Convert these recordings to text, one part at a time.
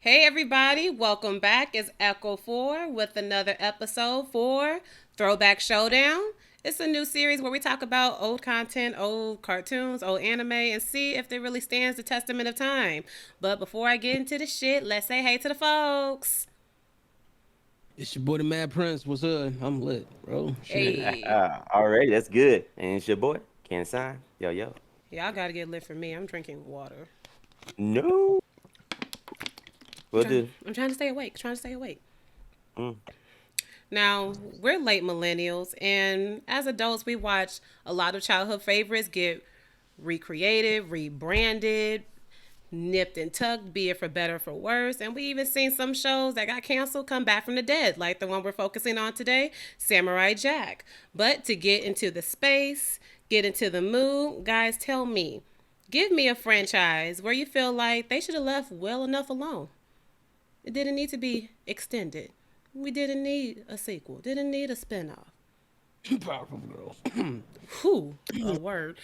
Hey everybody, welcome back. It's Echo 4 with another episode for Throwback Showdown. It's a new series where we talk about old content, old cartoons, old anime, and see if it really stands the testament of time. But before I get into the shit, let's say hey to the folks. It's your boy the Mad Prince. What's up? I'm lit, bro. Shit. Hey, Alrighty, that's good. And it's your boy, Ken Sign. Yo, yo. y'all gotta get lit for me. I'm drinking water. No. We'll do. I'm trying to stay awake, trying to stay awake. Mm. Now, we're late millennials, and as adults, we watch a lot of childhood favorites get recreated, rebranded, nipped and tucked, be it for better or for worse. And we even seen some shows that got canceled come back from the dead, like the one we're focusing on today, Samurai Jack. But to get into the space, get into the mood, guys, tell me, give me a franchise where you feel like they should have left well enough alone. It didn't need to be extended. We didn't need a sequel. Didn't need a spinoff. Powerful girls. Whew, a word.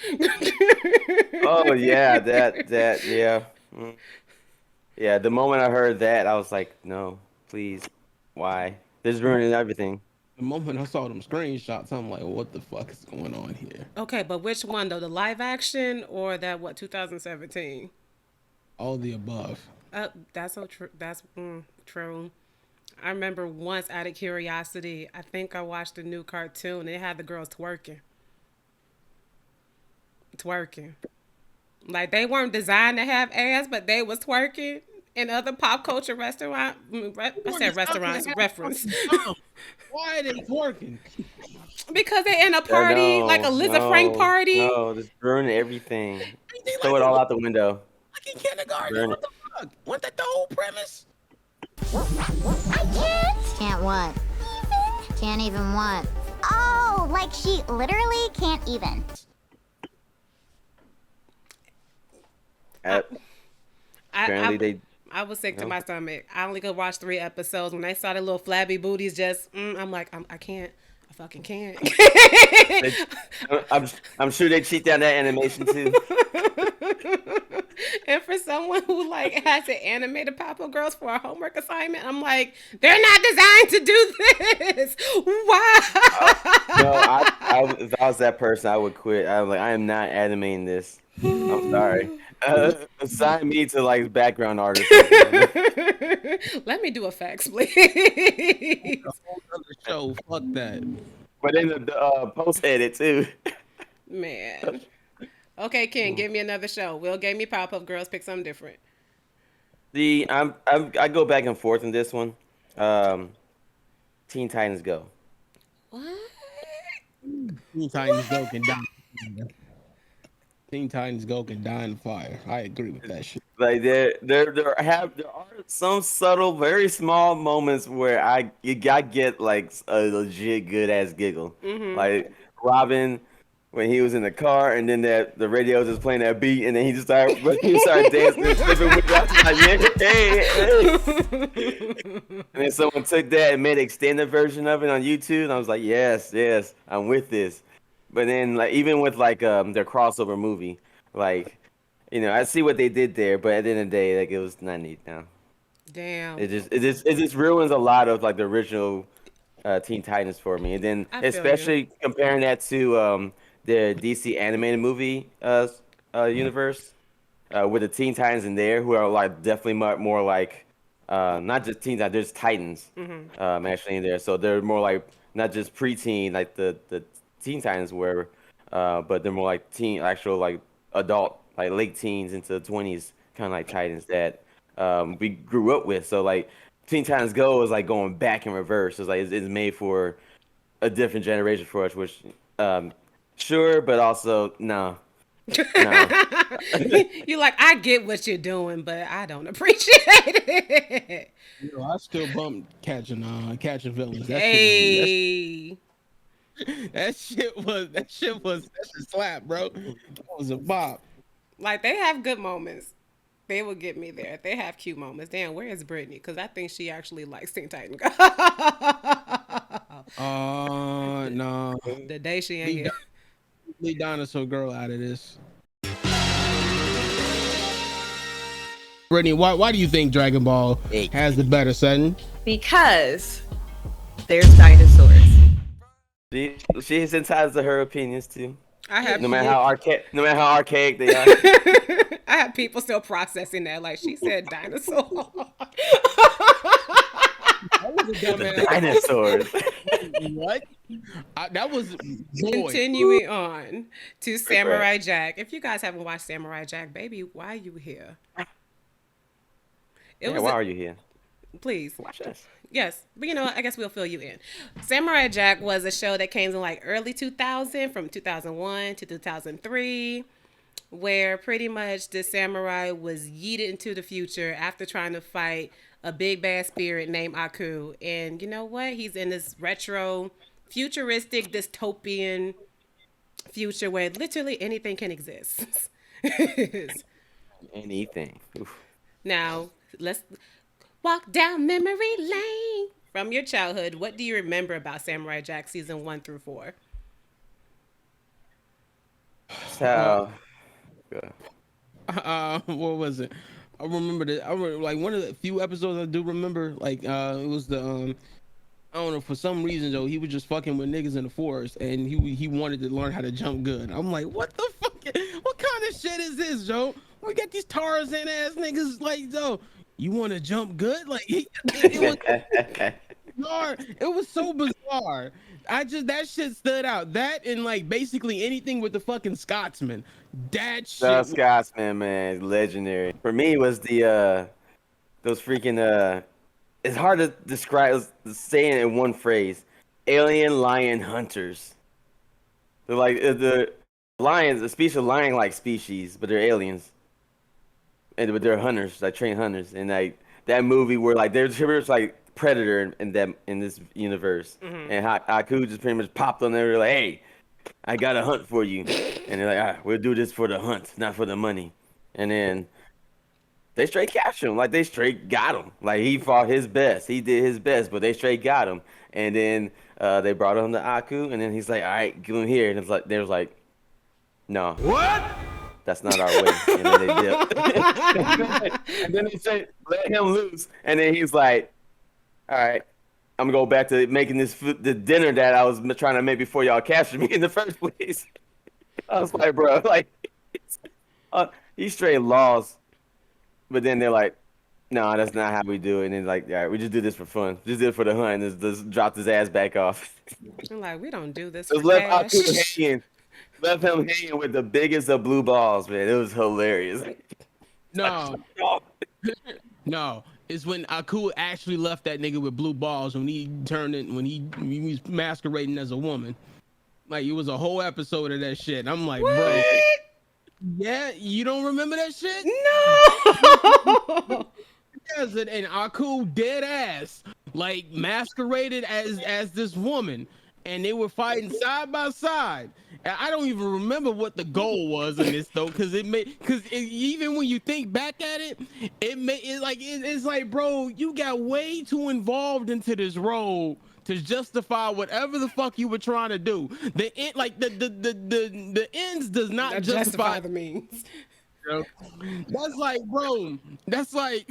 Oh yeah, that yeah. Mm. Yeah, the moment I heard that, I was like, no, please. Why? This is ruining everything. The moment I saw them screenshots, I'm like, what the fuck is going on here? Okay, but which one though? The live action or that what 2017? All the above. That's so true. That's true. I remember once out of curiosity, I think I watched a new cartoon. It had the girls twerking. Like they weren't designed to have ass, but they was twerking in other pop culture I said restaurants reference Why are they twerking? because they in a party like a No, Lizard Frank no, party. no. Just burn everything. They Throw like it a all out the window. like in kindergarten. Burn it. What the fuck? Wasn't that the whole premise? I can't what? Can't even what? Oh, like she literally can't even. I, Apparently I, they. I was sick to No. my stomach. I only could watch 3 episodes. When they saw the little flabby booties, just I'm like, I can't. I fucking can't. they I'm sure they cheat down that animation too. And for someone who like has to animate a Papa Girls for a homework assignment, I'm like, they're not designed to do this. No, Why? if I was that person, I would quit. I was like, I am not animating this. I'm sorry. Assign me to like background art or something. Let me do effects, please. A whole other show. Fuck that. But then the post edit too. Man. Okay, Ken, give me another show. Will gave me Pop Up Girls. Pick something different. I go back and forth in this one. Um, Teen Titans Go. What? Teen Titans Go can die. Teen Titans Go can die in the fire. I agree with that shit. Like there are some subtle, very small moments where I get like a legit good ass giggle. Like Robin when he was in the car and then the radio was just playing that beat and then he started dancing and flipping with it. I was like, yeah, hey. And then someone took that and made an extended version of it on YouTube and I was like, yes, yes, I'm with this. But then like even with like their crossover movie, like I see what they did there, but at the end of the day, like it was not neat now. Damn. It just ruins a lot of like the original Teen Titans for me, and then I feel you. especially comparing that to the DC animated movie universe with the Teen Titans in there, who are like definitely more like not just Teen Titans, there's Titans actually in there, so they're more like not just preteen like the Teen Titans were, but they're more like actual like adult like late teens into 20s kind of like Titans that we grew up with. So like Teen Titans Go is like going back in reverse. It's like it's made for a different generation for us, which sure, but also no, no. You like, I get what you're doing, but I don't appreciate it. I still bump catching villains. Hey. That shit was that shit slap, bro. That was a bop. Like, they have good moments. They will get me there. They have cute moments. Damn, where is Brittany? Because I think she actually likes Teen Titan Go. No. The day she ain't Leave, here. leave Dinosaur Girl out of this. Brittany, why do you think Dragon Ball Hey. has the better setting? Because there's dinosaurs. She's entitled to her opinions too. I have No matter how archaic they are. I have people still processing that. Like she said, dinosaur. That was a The dumbass. dinosaurs. What? That was boy. Continuing on to Samurai Jack. If you guys haven't watched Samurai Jack, baby, why are you here? It Yeah, why are you here? Please. Watch us. Yes, but you know, I guess we'll fill you in. Samurai Jack was a show that came in like early 2000, from 2001 to 2003, where pretty much the samurai was yeeted into the future after trying to fight a big bad spirit named Aku. And you know what? He's in this retro, futuristic, dystopian future where literally anything can exist. Anything. Oof. Now, let's walk down memory lane. From your childhood, what do you remember about Samurai Jack season 1 through 4? So, What was it? I remember that. I remember, like, one of the few episodes I do remember. Like, it was the I don't know, for some reason though, he was just fucking with niggas in the forest, and he wanted to learn how to jump good. I'm like, what the fuck? What kind of shit is this, Joe? We got these Tarzan ass niggas like, Joe. You want to jump good? Like, it was bizarre. It was so bizarre. That shit stood out. That and like basically anything with the fucking Scotsman. That shit. the Scotsman, man, legendary. For me, it was the those freaking It's hard to describe saying it in one phrase. Alien lion hunters. They're like the lions, a species of lion-like species, but they're aliens. But they're hunters, like trained hunters, and like that movie where like they're like Predator in this universe, and Haku just pretty much popped on there like, hey, I got a hunt for you, and they're like, all right, we'll do this for the hunt, not for the money, and then they straight captured him, like they straight got him, like he fought his best, he did his best, but they straight got him, and then they brought him to Aku, and then he's like, all right, give him here, and it's like they was like, no, What? that's not our way. And then they dipped. And then they said, let him loose. And then he's like, all right, I'm going to go back to making this food, the dinner that I was trying to make before y'all captured me in the first place. I was like, bro, like, he straight lost. But then they're like, no, that's not how we do it. And then like, all right, we just do this for fun. Just do it for the hunt. And just dropped his ass back off. I'm like, we don't do this Just for left cash. Aku hanging. Left him hanging with the biggest of blue balls, man. It was hilarious. No. No. It's when Aku actually left that nigga with blue balls when he was masquerading as a woman. Like, it was a whole episode of that shit. I'm like, bro. Yeah, you don't remember that shit? No. Yes, and Aku dead ass, like masqueraded as this woman. And they were fighting side by side. And I don't even remember what the goal was in this though, because even when you think back at it, it's like, bro, you got way too involved into this role to justify whatever the fuck you were trying to do. The ends does not justify the means. That's like, bro. That's like.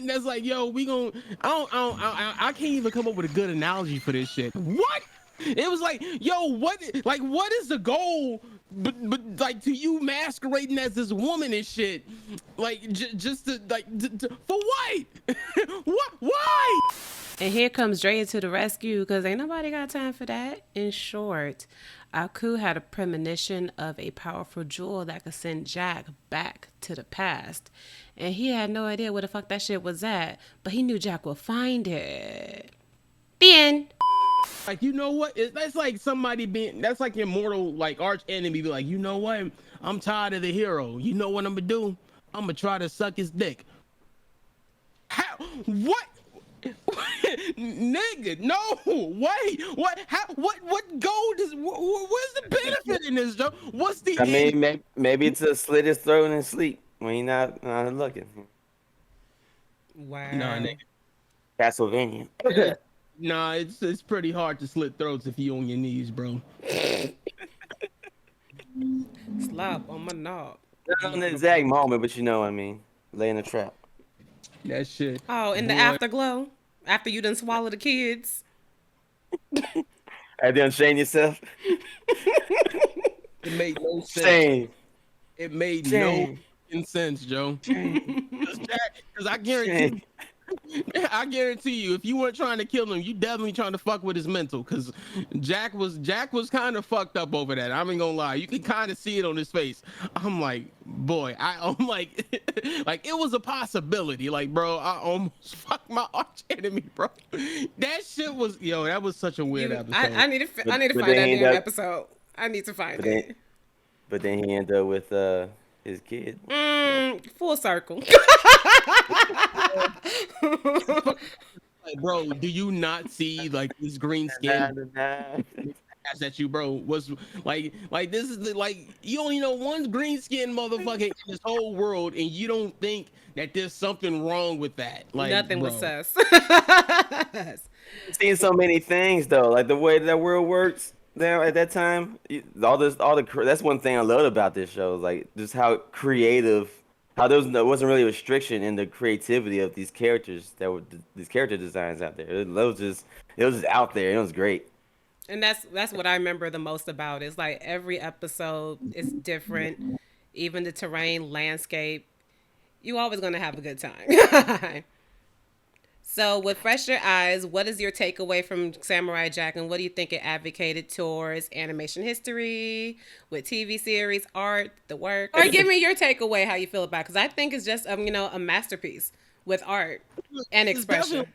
That's like, yo, we gon' I can't even come up with a good analogy for this shit. What? It was like, yo, what is the goal? But like, to you masquerading as this woman and shit, like just to for what? What? Why? And here comes Drea to the rescue because ain't nobody got time for that. In short, Aku had a premonition of a powerful jewel that could send Jack back to the past. And he had no idea where the fuck that shit was at, but he knew Jack would find it. The end. Like, you know what? That's like somebody that's like immortal, like arch enemy be like, you know what? I'm tired of the hero. You know what I'm gonna do? I'm gonna try to suck his dick. How? What? Nigga, no, wait, what? How? What goal does? Where's the benefit in this, Joe? What's the? I mean, maybe it's to slit his throat and sleep when he's not looking. Wow. No, nigga. Castlevania. Nah, it's pretty hard to slit throats if you on your knees, bro. Slap on my knob. Not on the exact moment, but you know what I mean. Laying a trap. That shit, Oh, in the boy. afterglow, after you done swallow the kids. Have you unchained yourself? It made no sense. Shame. It made no Shame. fucking sense, Joe. Shame. Because I Shame. guarantee, I guarantee you, if you weren't trying to kill him, you definitely trying to fuck with his mental. Because Jack was kind of fucked up over that. I'm ain't gonna lie. You can kind of see it on his face. I'm like, boy, I'm like, like it was a possibility. Like, bro, I almost fucked my arch enemy, bro. That shit was, yo, that was such a weird You, episode. I need to But find then that he damn ended up. episode. I need to find But then, it. but then he ended up with his kid. Full circle. Like, bro, do you not see like this green skin at you, bro? Was like this is like you only know one green skin motherfucker in this whole world, and you don't think that there's something wrong with that? Like, Nothing was bro, sus. Seen so many things though, like the way that world works there at that time. That's one thing I loved about this show, is like just how creative, how there wasn't really a restriction in the creativity of these characters that were these character designs out there. It was just out there. It was great. And that's what I remember the most about. It's like every episode is different. Even the terrain, landscape. You always gonna have a good time. So, with fresher eyes, what is your takeaway from Samurai Jack, and what do you think it advocated towards animation history, with TV series, art, the work? Or give me your takeaway, how you feel about it, because I think it's just a masterpiece with art and it's definitely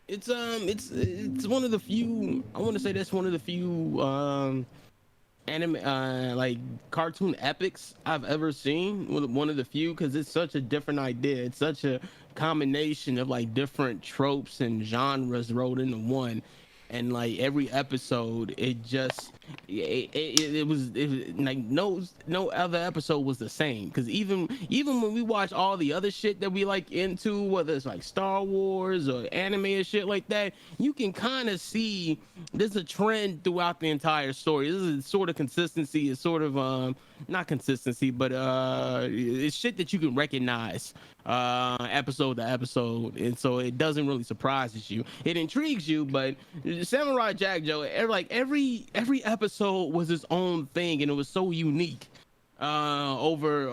expression. it's one of the few. I want to say that's one of the few anime like cartoon epics I've ever seen. One of the few, because it's such a different idea. It's such a combination of like different tropes and genres rolled into one. And like every episode, it was like no other episode was the same. Because even when we watch all the other shit that we like into, whether it's like Star Wars or anime and shit like that, you can kind of see there's a trend throughout the entire story. This is sort of consistency. It's sort of not consistency, but it's shit that you can recognize episode to episode, and so it doesn't really surprise you. It intrigues you, but Samurai Jack, Joe, like every episode was its own thing, and it was so unique over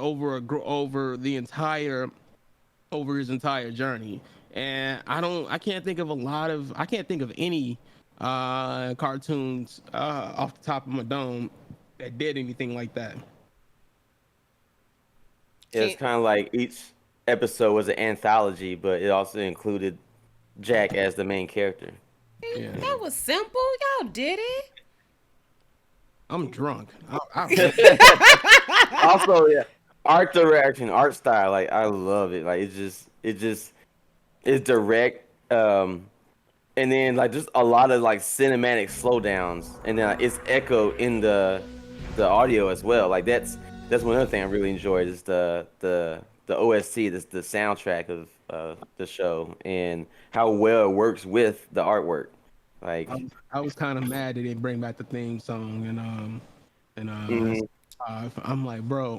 his entire journey. And I can't think of any cartoons off the top of my dome that did anything like that. Yeah, it's Can't, kind of like each episode was an anthology, but it also included Jack as the main character. Yeah, that was simple. Y'all did it. I'm drunk. Also, yeah, art direction, art style, like I love it. Like it just it's direct, and then like just a lot of like cinematic slowdowns, and then like, it's echoed in the audio as well. Like that's one other thing I really enjoyed, is the OST, the soundtrack of the show, and how well it works with the artwork. Like, I was kind of mad they didn't bring back the theme song, mhm. I'm like, bro,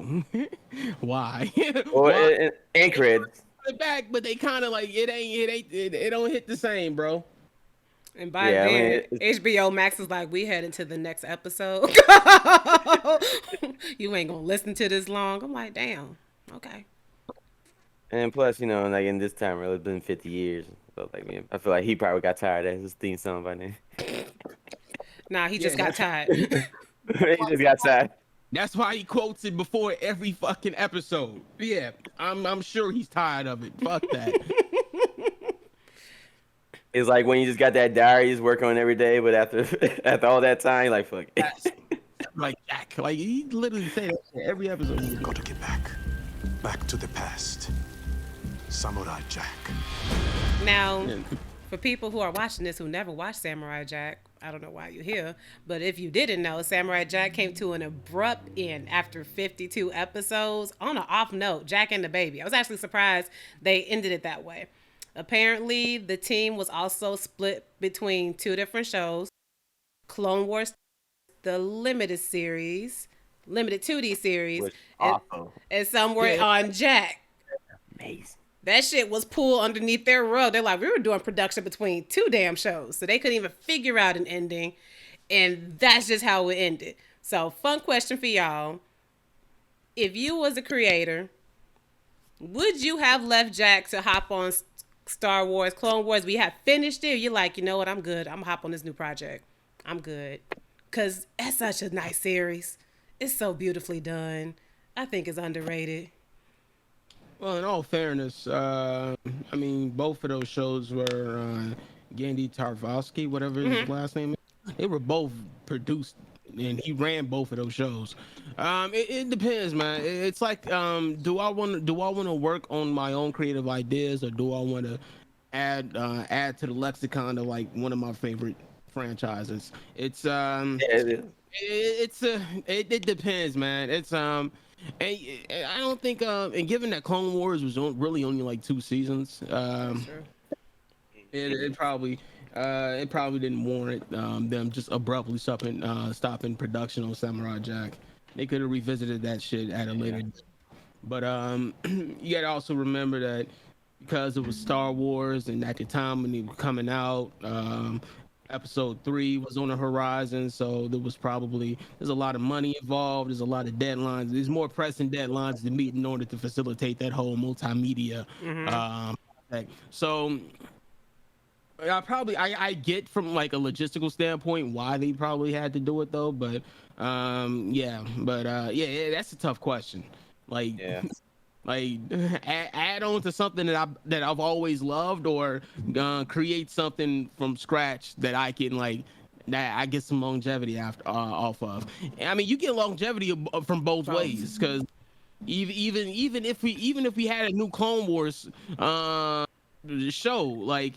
why? Well, Why and they brought creds. it back? But they kind of like it don't hit the same, bro. And by Yeah, I mean, then, HBO Max is like, we heading to the next episode. You ain't gonna listen to this long. I'm like, damn. Okay. and plus, like in this time, really, it's been 50 years. So, like, man, I feel like he probably got tired of his theme song by then. Nah, he Yeah, just got tired. He just got tired. that's why he quotes it before every fucking episode. Yeah, I'm sure he's tired of it. Fuck that. It's like when you just got that diary he's working on every day, but after after all that time, you're like, fuck it. Yes. Like Jack, like he literally say that shit every episode. Gotta get back. Back to the past. Samurai Jack. Now, for people who are watching this who never watched Samurai Jack, I don't know why you're here, but if you didn't know, Samurai Jack came to an abrupt end after 52 episodes on an off note. Jack and the baby. I was actually surprised they ended it that way. Apparently, the team was also split between two different shows: Clone Wars, the limited series, limited 2D series, was and awesome, some were Yeah, on Jack. amazing. That shit was pulled underneath their rug. They're like, we were doing production between two damn shows, so they couldn't even figure out an ending, and that's just how it ended. So, fun question for y'all: if you was a creator, would you have left Jack to hop on Star Wars, Clone Wars? We have finished it. You're like, you know what? I'm good. I'm gonna hop on this new project. I'm good, cause that's such a nice series. It's so beautifully done. I think it's underrated. well, in all fairness, I mean, both of those shows were Gandhi Tarkovsky, whatever his last name is. They were both produced, and he ran both of those shows. It depends, man. It's like, do I want to work on my own creative ideas, or do I want to add to the lexicon of like one of my favorite franchises? Yeah, it is. It depends, man. And I don't think and given that Clone Wars was really only like 2 seasons, That's true. it probably didn't warrant them just abruptly stopping production on Samurai Jack. They could have revisited that shit at a later. But you gotta also remember that because it was Star Wars, and at the time when they were coming out, Episode 3 was on the horizon, so there's a lot of money involved. There's a lot of deadlines. There's more pressing deadlines to meet in order to facilitate that whole multimedia. So I get from like a logistical standpoint why they probably had to do it though, but yeah, that's a tough question. Like, Yeah. like add on to something that I've always loved, or create something from scratch that I can like that I get some longevity after off of. I mean, you get longevity from both ways, because even if we had a new Clone Wars show, like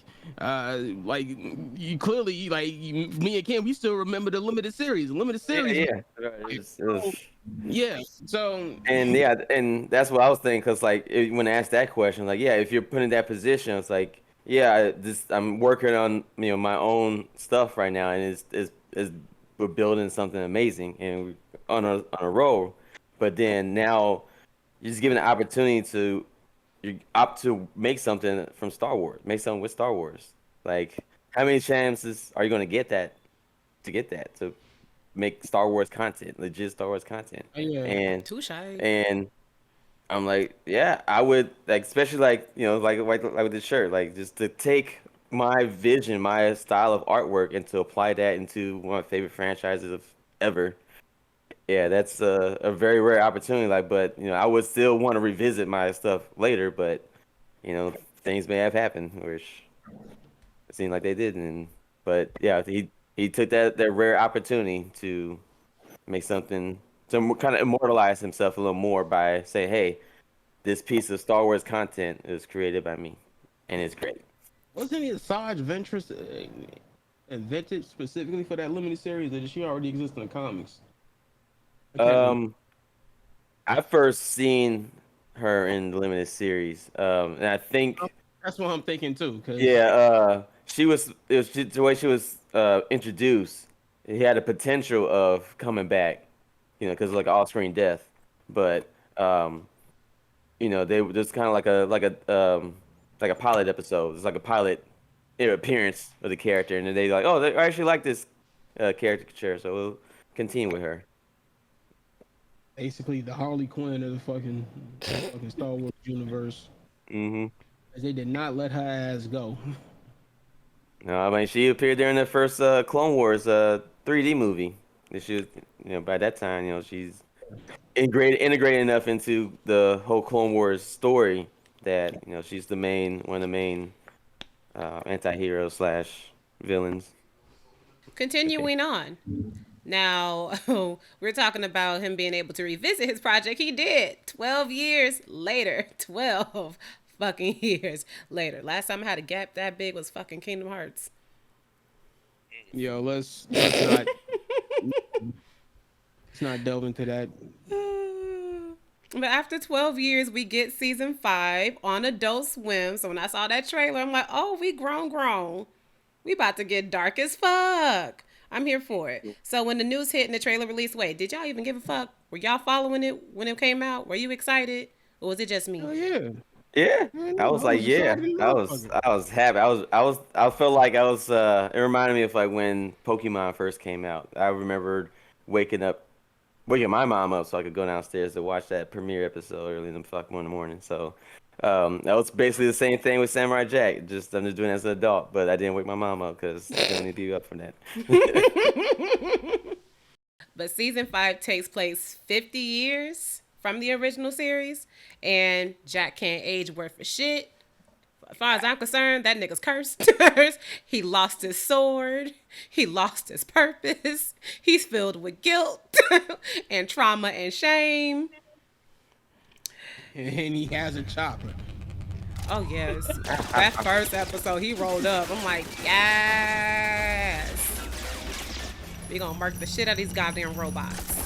you clearly, me and Kim, we still remember the limited series. The limited Yeah, series, yeah. It was, yeah. So and yeah, and that's what I was thinking. Cause like when I asked that question, like, yeah, if you're put in that position, it's like, yeah, I'm working on my own stuff right now, and it's we're building something amazing, and we're on a roll. But then now you're just given the opportunity to you opt to make something from Star Wars, make something with Star Wars. Like, how many chances are you going to get to make Star Wars content, legit Star Wars content? yeah. And Too shy. and I'm like, yeah, I would, like, especially like like with this shirt, like just to take my vision, my style of artwork, and to apply that into one of my favorite franchises of ever. Yeah, that's a very rare opportunity. Like, but I would still want to revisit my stuff later, but things may have happened, which it seemed like they didn't. But yeah, he took that rare opportunity to make something to kind of immortalize himself a little more by saying, "Hey, this piece of Star Wars content is created by me, and it's great." Wasn't it Asajj Ventress invented specifically for that limited series, or did she already exist in the comics? I can't remember. I first seen her in the limited series, and I think That's what I'm thinking too. Cause yeah, the way she was introduced. He had a potential of coming back, because of like off-screen death, but they were just kind of like a pilot episode. It's like a pilot appearance of the character, and then they like, oh, they actually like this caricature, so we'll continue with her. basically the Harley Quinn of the fucking Star Wars universe. Hmm. They did not let her ass go. No, I mean, she appeared there in the first Clone Wars 3D movie. And she was, by that time, she's integrated enough into the whole Clone Wars story that she's one of the main anti-heroes slash villains. Continuing on. Now, we're talking about him being able to revisit his project. He did. 12 years later. 12 fucking years later. Last time I had a gap that big was fucking Kingdom Hearts. Yo, let's not delve into that. But after 12 years, we get season 5 on Adult Swim. So when I saw that trailer, I'm like, oh, we grown. We about to get dark as fuck. I'm here for it. So when the news hit and the trailer released, wait, did y'all even give a fuck? Were y'all following it when it came out? Were you excited, or was it just me? Oh yeah. Yeah, Man, I no, was I was like, yeah, excited as a motherfucker. I was happy. I felt like I was. It reminded me of like when Pokemon first came out. I remembered waking my mom up so I could go downstairs to watch that premiere episode early in the fucking morning. So, that was basically the same thing with Samurai Jack. Just I'm just doing it as an adult, but I didn't wake my mom up because she don't need to be up for that. But season 5 takes place 50 years from the original series, and Jack can't age worth of shit. As far as I'm concerned, that nigga's cursed. He lost his sword. He lost his purpose. He's filled with guilt and trauma and shame. And he has a chopper. Oh, yes. That first episode, he rolled up. I'm like, yes. We gonna murk the shit out of these goddamn robots.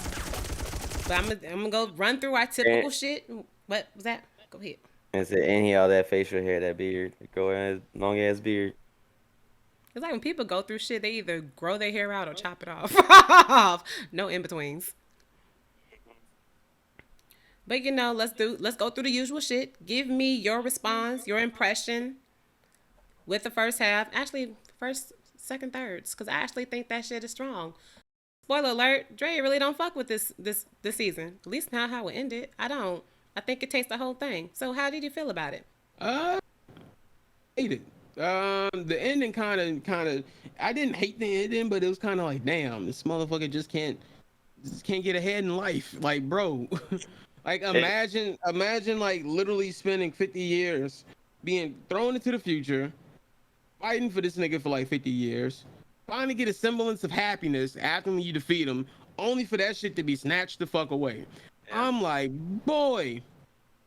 But I'm gonna go run through our typical shit. What was that? Go ahead. And he all that facial hair, that beard, long ass beard. It's like when people go through shit, they either grow their hair out or chop it off. No in betweens. But let's go through the usual shit. Give me your response, your impression with the first half. Actually, first, second, thirds, because I actually think that shit is strong. Spoiler alert: Dre really don't fuck with this season. At least not how it ended. I don't. I think it takes the whole thing. So how did you feel about it? Hate it. The ending kind of. I didn't hate the ending, but it was kind of like, damn, this motherfucker just can't get ahead in life. Like, bro, like imagine like literally spending 50 years being thrown into the future, fighting for this nigga for like 50 years, finally get a semblance of happiness after you defeat him, only for that shit to be snatched the fuck away. I'm like, boy,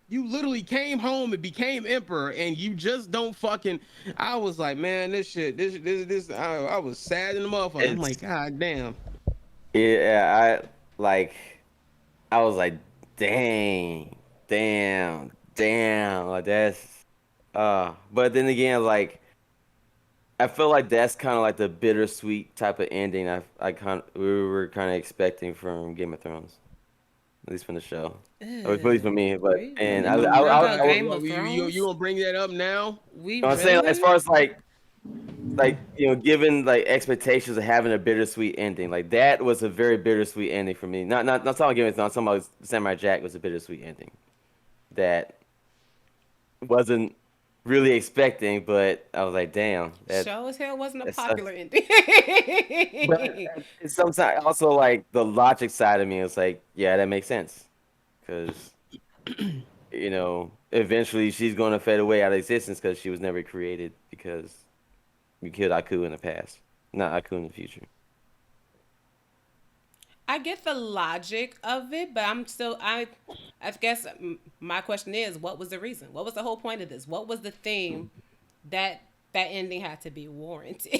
you literally came home and became emperor, and you just don't fucking. I was like, man, this shit, this. I was sad in the motherfucker. I'm like, god damn. Yeah, I was like, damn, like that's. But then again, like, I feel like that's kind of like the bittersweet type of ending we were kind of expecting from Game of Thrones. At least from the show. At least for me, but and You I, bring I, up I, Game of You Thrones? gonna bring that up now? We I'm saying, really? as far as given like expectations of having a bittersweet ending, like that was a very bittersweet ending for me. Not talking Game of Thrones, talking about Samurai Jack was a bittersweet ending that wasn't really expecting, but I was like, damn, Show as hell wasn't a that popular sucks. ending. But it's sometimes also like the logic side of me is like, yeah, that makes sense, because eventually she's going to fade away out of existence because she was never created because we killed Aku in the past, not Aku in the future. I get the logic of it, but I guess my question is, what was the reason? What was the whole point of this? What was the theme that ending had to be warranted?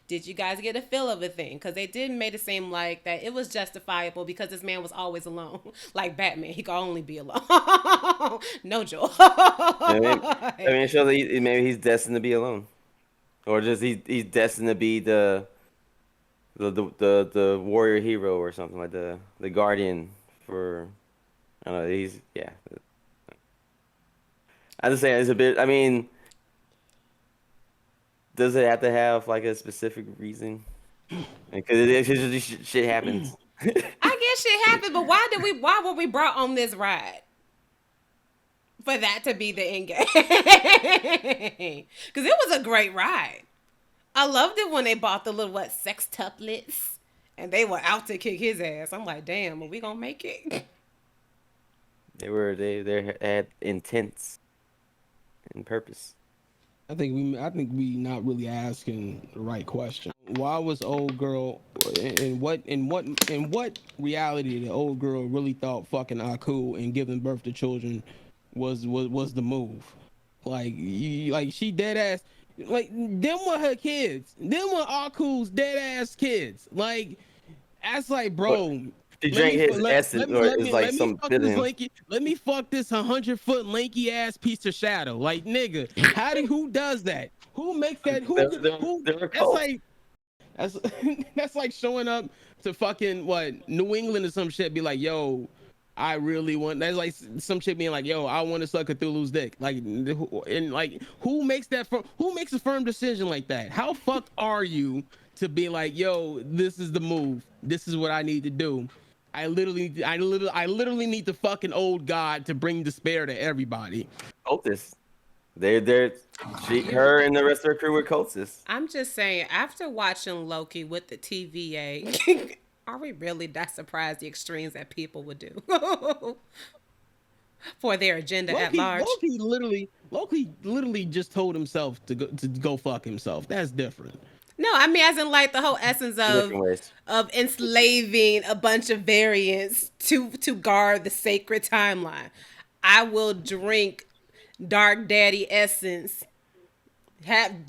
Did you guys get a feel of a thing? Because they did make it seem like that it was justifiable because this man was always alone. Like Batman, he could only be alone. No joy. It shows that maybe he's destined to be alone, or just he's destined to be the warrior hero or something, like the guardian for. I don't know. I just saying it's a bit. I mean, does it have to have like a specific reason? Because it's just shit happens. I guess shit happened, but why were we brought on this ride? For that to be the end game. Because it was a great ride. I loved it when they bought the little, sextuplets. And they were out to kick his ass. I'm like, damn, are we going to make it? They had intents and purpose. I think we not really asking the right question. Why was old girl in what reality the old girl really thought fucking Aku and giving birth to children was the move? Like she dead ass, like them were her kids. Them were Aku's dead ass kids. Like that's like, bro. She drank his essence, or it's like some bit of him. Let me fuck this 100-foot lanky ass piece of shadow. Like, nigga, who does that? Who makes that? Who? That's like, That's that's like showing up to fucking what New England or some shit. Be like, yo, I really want. That's like some shit being like, yo, I want to suck a Cthulhu's dick. Like, and like, who makes that? Who makes a firm decision like that? How fucked are you to be like, yo, this is the move. This is what I need to do. I literally need the fucking old god to bring despair to everybody. Cultists. Her and the rest of her crew were cultists. I'm just saying, after watching Loki with the TVA, are we really that surprised the extremes that people would do for their agenda at large? Loki literally just told himself to go fuck himself. That's different. No, I mean, as in like the whole essence of enslaving a bunch of variants to guard the sacred timeline. I will drink Dark Daddy essence,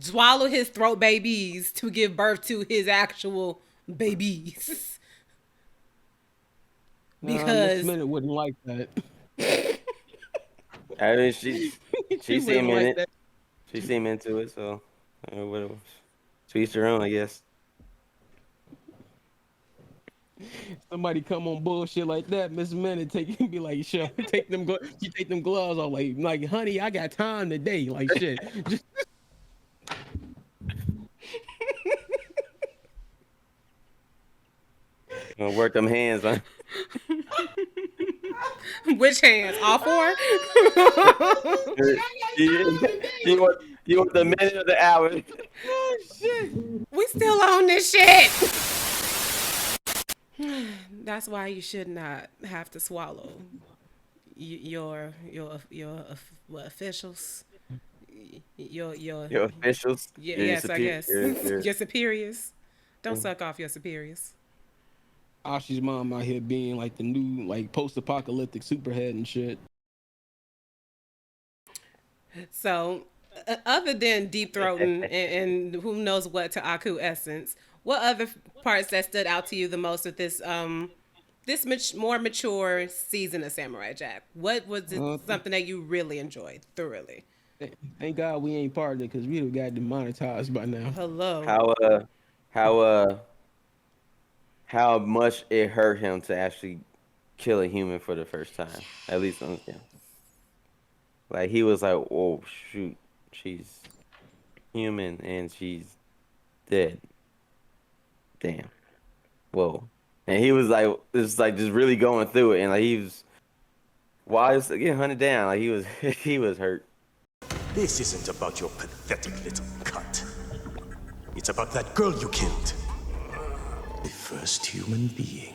swallow his throat babies to give birth to his actual babies. Because Miss Minute wouldn't like that. I mean, she seemed in it. She seemed into it, so whatever. To each their own, I guess. Somebody come on bullshit like that, Miss Minute be like, sure, take them gloves off, like, honey, I got time today, like shit. Just... Gonna work them hands on. Which hands? All four? You want the minute of the hour? Oh shit! We still on this shit. That's why you should not have to swallow your officials. Your officials. Yes, I guess your superiors. Don't suck off your superiors. Ashi's mom out here being like the new like post-apocalyptic superhead and shit. So, other than deep throating and who knows what to Aku essence, what other parts that stood out to you the most with this more mature season of Samurai Jack? What was something that you really enjoyed thoroughly? Thank God we ain't part of it because we'd have got demonetized by now. Hello. How much it hurt him to actually kill a human for the first time. At least on him. Like he was like, "Oh shoot, she's human and she's dead." Damn. Whoa. And he was like, just really going through it, and like he was, while he was getting hunted down, like he was hurt. This isn't about your pathetic little cut. It's about that girl you killed. The first human being.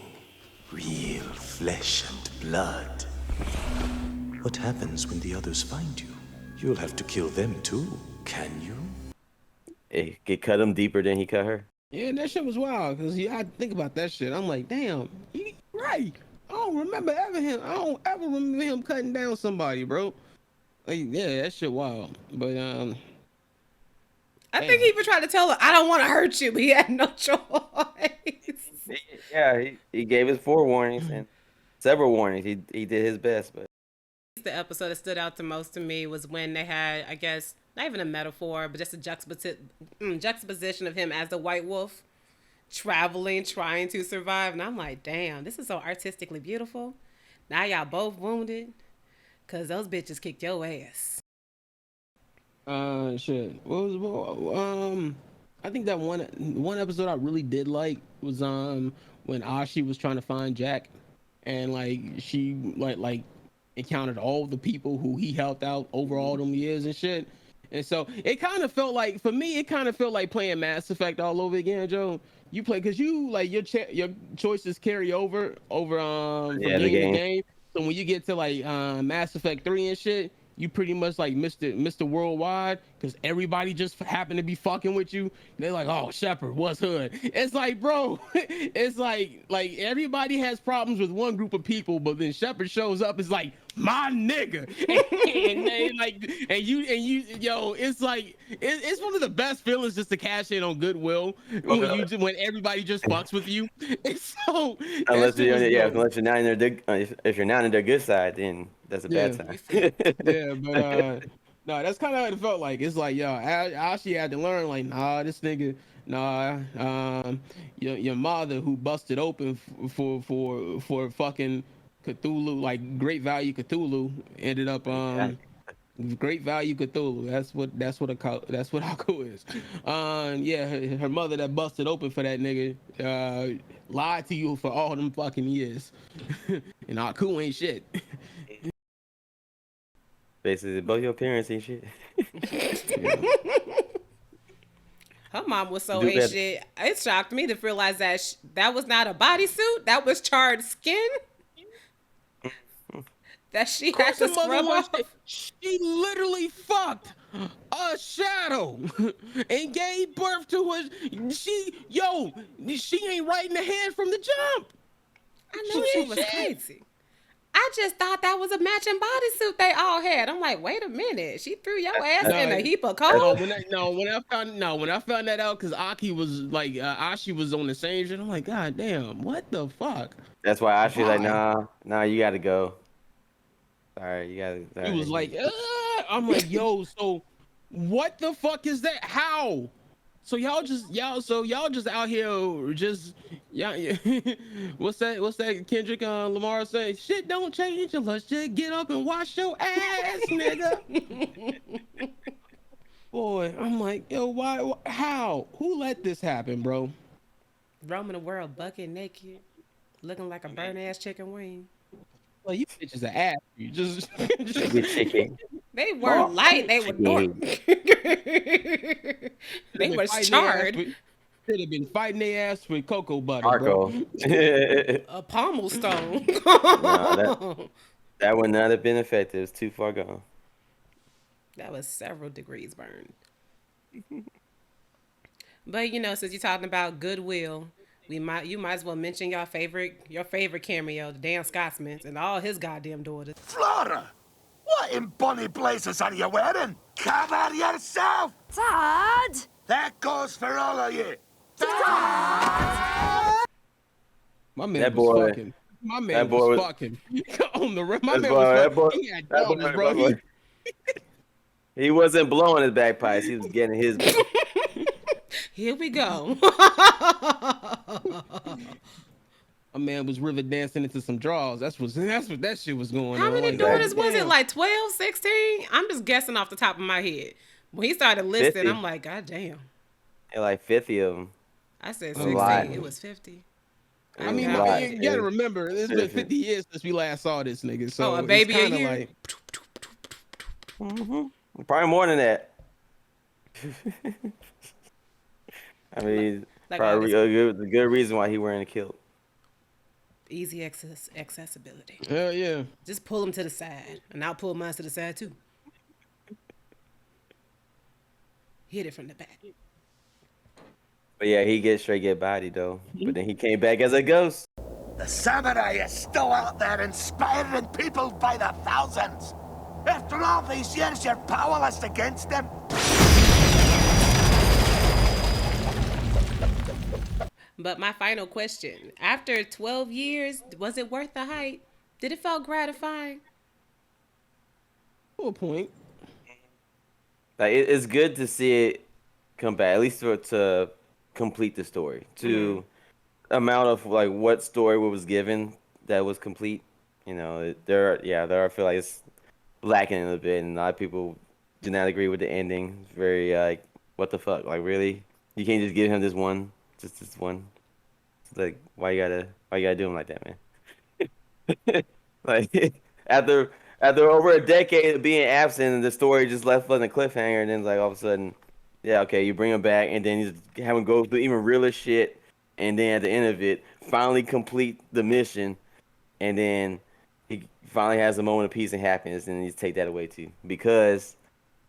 Real flesh and blood. What happens when the others find you? You'll have to kill them too, can you? It cut him deeper than he cut her. Yeah, that shit was wild because I think about that shit. I'm like, damn, he right. I don't ever remember him cutting down somebody, bro. Like, yeah, that shit wild. But I think he even tried to tell her, "I don't want to hurt you," but he had no choice. He gave his 4 warnings and several warnings. He did his best, but the episode that stood out the most to me was when they had, I guess, not even a metaphor, but just a juxtaposition of him as the white wolf traveling, trying to survive. And I'm like, damn, this is so artistically beautiful. Now y'all both wounded because those bitches kicked your ass. Shit. I think that one episode I really did like was when Ashi was trying to find Jack, and like she like encountered all the people who he helped out over all them years and shit. And so it kind of felt like, for me, it kind of felt like playing Mass Effect all over again, Joe. You play because you like your choices carry over from game to game. So when you get to like Mass Effect 3 and shit, you pretty much like Mr. Worldwide because everybody just happened to be fucking with you. They're like, oh, Shepard, what's hood? It's like, bro, it's like everybody has problems with one group of people, but then Shepard shows up, it's like, my nigga. and they like, and you, yo, it's like, it's one of the best feelings just to cash in on goodwill when everybody just fucks with you. It's so, unless you're not in their if you're not in their good side, then that's a bad time. Yeah, but No, that's kind of how it felt like. It's like, yo, Ashi had to learn, like, nah, this nigga, nah, your mother who busted open for fucking Cthulhu, like great value Cthulhu, ended up great value Cthulhu. That's what Aku is. Yeah, her mother that busted open for that nigga, lied to you for all them fucking years, and Aku ain't shit. Basically, both your parents ain't shit. Her mom was so Do ain't better. shit. It shocked me to realize that that was not a bodysuit. That was charred skin that she had Course to her mother scrub was. off. She literally fucked a shadow and gave birth to her. She ain't right in the head from the jump. I know she was crazy. I just thought that was a matching bodysuit they all had. I'm like, wait a minute. She threw your ass in a heap of coal. When I found that out, because Aki was like, Ashi was on the same shit. I'm like, God damn, what the fuck? That's why I was like, Why? nah, you gotta go. Sorry, you gotta. He Sorry. was like, I'm like, yo, so what the fuck is that? How? So y'all just out here just what's that Kendrick Lamar say? Shit don't change unless just get up and wash your ass, nigga. Boy, I'm like, yo, why? How? Who let this happen, bro? Roaming the world bucket naked, looking like a burnt ass chicken wing. Well, you bitches are ass. You just Good chicken. They weren't light. They were dark. They was charred. Should have been fighting their ass with cocoa butter, Arco. bro. A pommel stone. That would not have been effective. It's too far gone. That was several degrees burned. But since you're talking about goodwill, you might as well mention your favorite cameo, the damn Scotsman, and all his goddamn daughters. Flora! What in bonny blazes are you wearing? Cover yourself! Dad! That goes for all of you! My man That was boy- fucking. My man that boy was was- fucking on the rim. My That man boy- was that fucking. boy- He had that daughters, boy- bro. that boy- He wasn't blowing his bagpipes. He was getting his. Here we go. My man was river dancing into some draws. That's what that shit was going How on. many Like, daughters God was it? damn. Like 12, 16? I'm just guessing off the top of my head. When he started listing, 50. I'm like, God damn. Like 50 of them. I said A 16. lot. It was 50. I mean, a lot. you gotta remember, it's been 50 years since we last saw this nigga. So A baby it's a kinda year? like, Probably more than that. I mean, Like probably August. a good reason why he wearing a kilt. Easy accessibility. hell yeah. Just pull them to the side. And I'll pull mine to the side too. Hit it from the back. But yeah, he get body though. But then he came back as a ghost. The samurai is still out there inspiring people by the thousands. After all these years, you're powerless against them. But my final question. After 12 years, was it worth the hype? Did it feel gratifying? To a point. Like it's good to see it come back, at least to complete the story. To amount of like what story was given that was complete. There I feel like it's lacking a little bit, and a lot of people do not agree with the ending. It's very like, what the fuck? Like really, you can't just give him this one. It's like why you gotta do him like that, man? Like after over a decade of being absent, and the story just left on a cliffhanger, and then like all of a sudden, yeah, okay, you bring him back, and then you have him go through even realer shit, and then at the end of it, finally complete the mission, and then he finally has a moment of peace and happiness, and you take that away too, because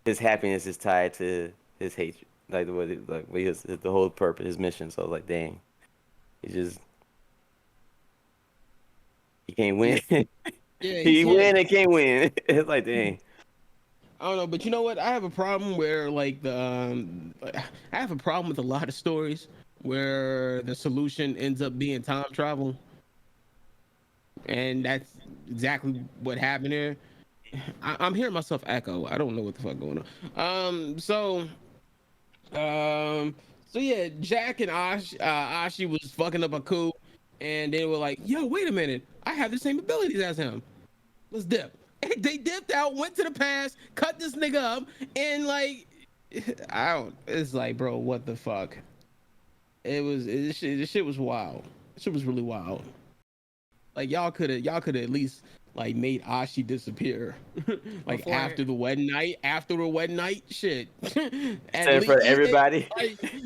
his happiness is tied to his hatred, like the whole purpose, his mission. So like, dang, he can't win. Yeah, He can't. win and can't win. It's like, dang. I don't know, but you know what? I have a problem where like I have a problem with a lot of stories where the solution ends up being time travel, and that's exactly what happened here. I'm hearing myself echo. I don't know what the fuck going on. Um, so yeah, Jack and Ashi was fucking up a coup, and they were like, "Yo, wait a minute, I have the same abilities as him. Let's dip." And they dipped out, went to the past, cut this nigga up, and like, I don't. It's like, bro, what the fuck? This shit was wild. This shit was really wild. Like y'all could at least like made Ashi disappear, like Before it. after the wedding night, shit. At Instead for least everybody.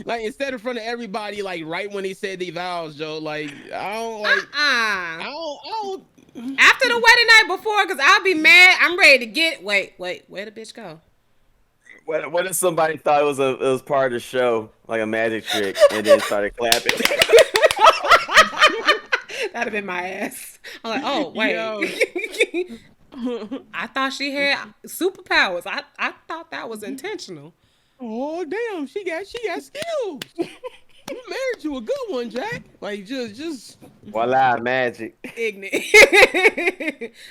like instead of front of everybody, like right when they said they vows, Joe. Like I don't like Uh-uh. I don't. After the wedding night before, because I'll be mad. I'm ready to get. Wait, where the bitch go? What if somebody thought it was part of the show, like a magic trick, and then started clapping? That'd have been my ass. I'm like, oh, Yo. wait. I thought she had superpowers. I thought that was intentional. Oh damn, she got skills. You married to a good one, Jack. Like just Voila, magic. Ignorant.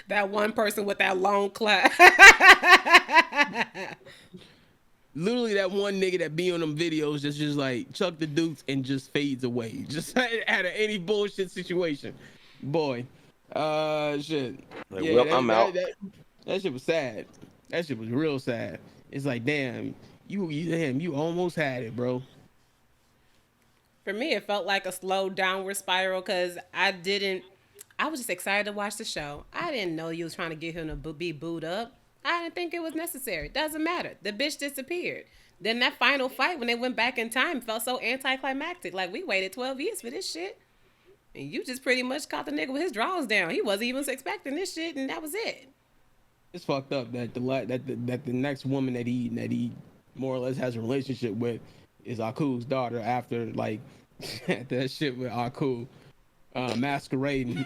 That one person with that long clap. literally that one nigga that be on them videos just like chuck the dukes and just fades away. Just out of any bullshit situation. Boy. Shit. Like, Yeah, well, I'm out. that shit was sad. That shit was real sad. It's like, damn, you almost had it, bro. For me, it felt like a slow downward spiral because I was just excited to watch the show. I didn't know you was trying to get him to be booed up. I didn't think it was necessary. Doesn't matter. The bitch disappeared. Then that final fight when they went back in time felt so anticlimactic. Like, we waited 12 years for this shit. And you just pretty much caught the nigga with his drawers down. He wasn't even expecting this shit, and that was it. It's fucked up that the next woman that he more or less has a relationship with is Aku's daughter after like after that shit with Aku masquerading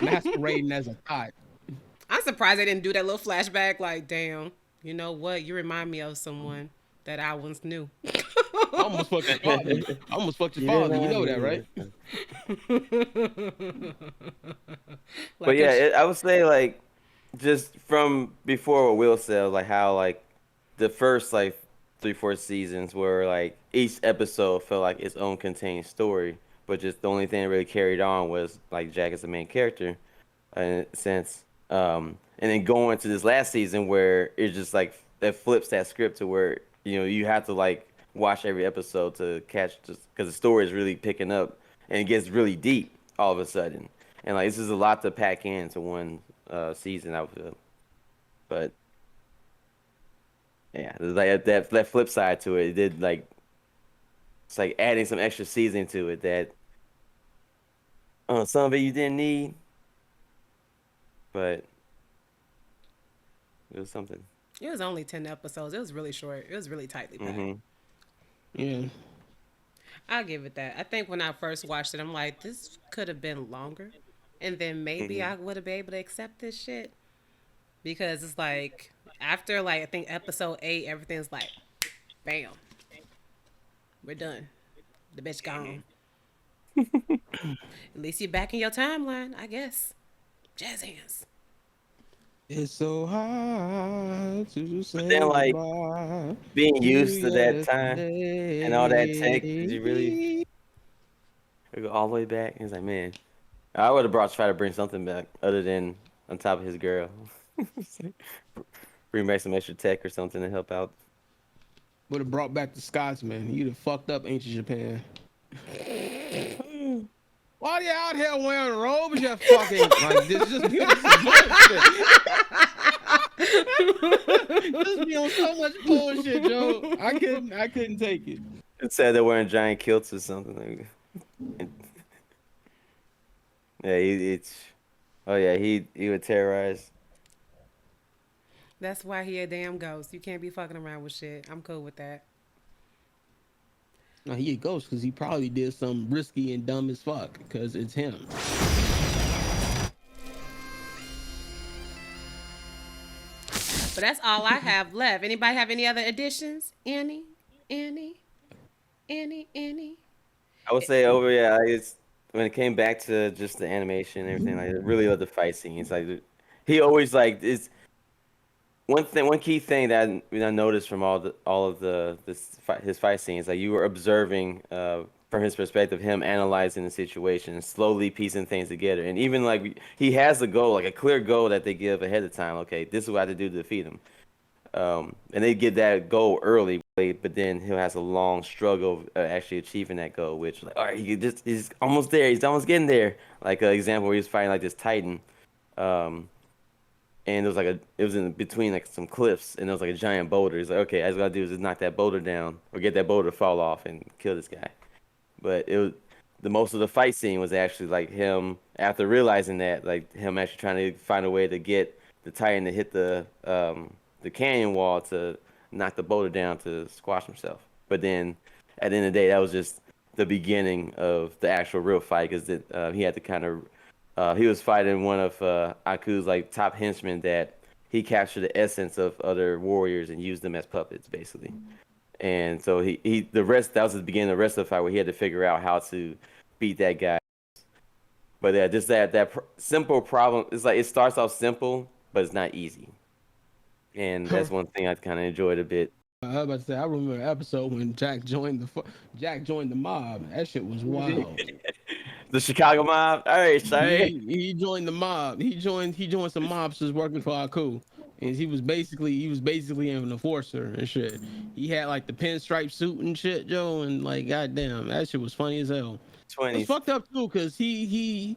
masquerading as a thought. I'm surprised they didn't do that little flashback. Like, damn, you know what? You remind me of someone that I once knew. I almost fucked your father. I almost fucked your father. You know that, right? But Like, yeah, I would say like just from before what Will said, like how like the first like 3-4 seasons were like each episode felt like its own contained story, but just the only thing that really carried on was like Jack as the main character, in a sense. And then going to this last season where it just like that flips that script to where you have to like watch every episode to catch just because the story is really picking up and it gets really deep all of a sudden. And like this is a lot to pack into one season, I feel. But yeah, there's like that flip side to it. It did like it's like adding some extra seasoning to it that some of it you didn't need, but it was something. it was only 10 episodes. It was really short. It was really tightly packed. Hmm. Yeah. I'll give it that. I think when I first watched it, I'm like, this could have been longer. And then maybe I would have been able to accept this shit. Because it's like, after like, I think episode 8, everything's like, bam. We're done. The bitch gone. At least you're back in your timeline, I guess. Jazz hands. It's so hard to say then, like, goodbye Being to used to that time and all that tech, did you yesterday. really go all the way back? He's like, man, I would have try to bring something back other than on top of his girl. Bring back some extra tech or something to help out. Would have brought back the Scotsman. You'd have fucked up ancient Japan. Why are you out here wearing robes? You fucking like this just be on some bullshit. Just be on so much bullshit, Joe. I couldn't take it. It said they're wearing giant kilts or something. Like, yeah, he would terrorize. That's why he a damn ghost. You can't be fucking around with shit. I'm cool with that. No, he a ghost because he probably did something risky and dumb as fuck because it's him. But that's all I have left. Anybody have any other additions? Any? I would say it's when it came back to just the animation and everything. Like, I really love the fight scenes. Like he always like one key thing that I noticed from all of his fight scenes, like you were observing from his perspective, him analyzing the situation, and slowly piecing things together, and even like he has a goal, like a clear goal that they give ahead of time. Okay, this is what I have to do to defeat him, and they get that goal early, but then he has a long struggle of actually achieving that goal. Which like, all right, he's almost there, he's almost getting there. Like an example where he was fighting like this Titan. And it was in between like some cliffs, and there was like a giant boulder. He's like, okay, all I gotta do is just knock that boulder down or get that boulder to fall off and kill this guy. But it was the most of the fight scene was actually like him after realizing that, like him actually trying to find a way to get the Titan to hit the canyon wall to knock the boulder down to squash himself. But then at the end of the day, that was just the beginning of the actual real fight because he had to kind of he was fighting one of Aku's like top henchmen that he captured the essence of other warriors and used them as puppets, basically. And so the rest that was the beginning of the rest of the fight where he had to figure out how to beat that guy. But yeah, just simple problem. It's like it starts off simple, but it's not easy. And that's one thing I kind of enjoyed a bit. I was about to say, I remember an episode when Jack joined the mob. That shit was wild. The Chicago mob. All right, sorry. He joined the mob. He joined some mobsters working for Aku, and he was basically an enforcer and shit. He had like the pinstripe suit and shit, Joe, and like goddamn, that shit was funny as hell. 20s. It was fucked up too, cause they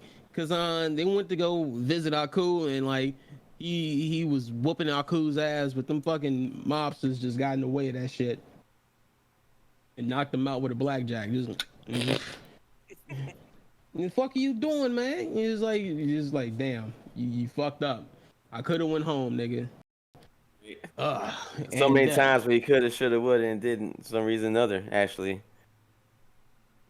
went to go visit Aku and like he was whooping Aku's ass, but them fucking mobsters just got in the way of that shit and knocked him out with a blackjack. What the fuck are you doing, man? He's like, damn, you fucked up. I could have went home, nigga. So many times where he could have, should have, would have, and didn't. For some reason or another, actually,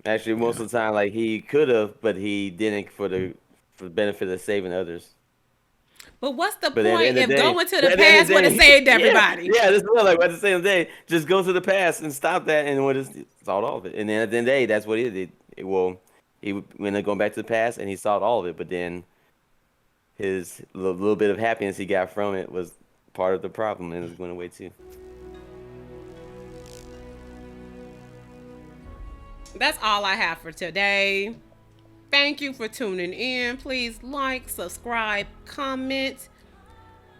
most of the time, like he could have, but he didn't for the benefit of saving others. But what's the But point if day, going to the past would have saved everybody? Yeah, this is what, like at the same day, just go to the past and stop that, and what is solve all of it. And then at the end of the day, that's what he did. He went going back to the past, and he solved all of it. But then his little bit of happiness he got from it was part of the problem, and it went away too. That's all I have for today. Thank you for tuning in. Please like, subscribe, comment.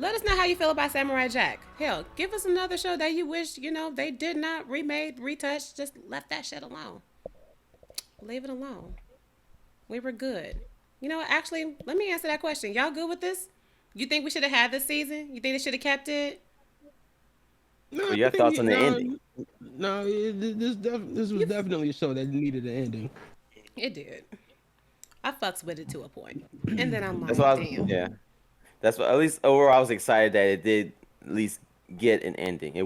Let us know how you feel about Samurai Jack. Hell, give us another show that you wish, they did not remade, retouch, just left that shit alone. Leave it alone. We were good. Actually, let me answer that question. Y'all good with this? You think we should have had this season? You think they should have kept it? No, Well, your thoughts on the ending? No, this was definitely a show that needed an ending. It did. I fucks with it to a point, and then I'm like, damn. Yeah, that's what. At least overall, I was excited that it did at least get an ending. They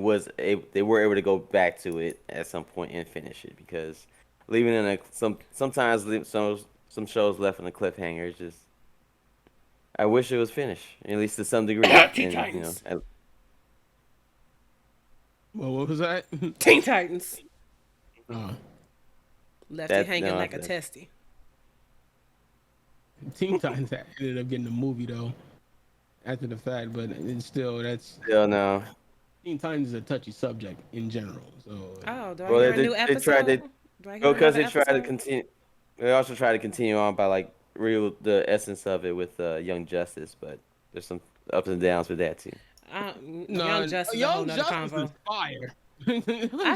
were able to go back to it at some point and finish it because leaving in sometimes some shows left in a cliffhanger is just. I wish it was finished at least to some degree. Titans. Well, what was that? Teen Titans. Left it hanging like a testy. Teen Titans ended up getting a movie though, after the fact, but it's still no. Teen Titans is a touchy subject in general. So. Oh, do I hear a new episode? Because they tried to continue. They also try to continue on by like the essence of it with Young Justice, but there's some ups and downs with that too. Young Justice is a whole nother convo. Fire. I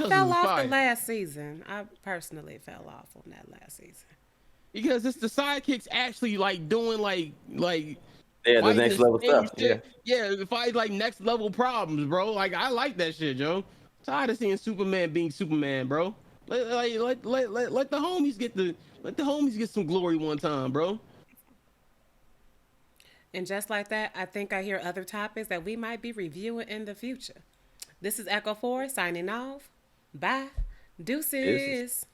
fell off the last season. I personally fell off on that last season. Because it's the sidekicks actually like doing like the next level stuff. Yeah, fight like next level problems, bro. Like I like that shit, Joe. Tired of seeing Superman being Superman, bro. Let the homies get some glory one time, bro. And just like that, I think I hear other topics that we might be reviewing in the future. This is Echo 4 signing off. Bye. Deuces.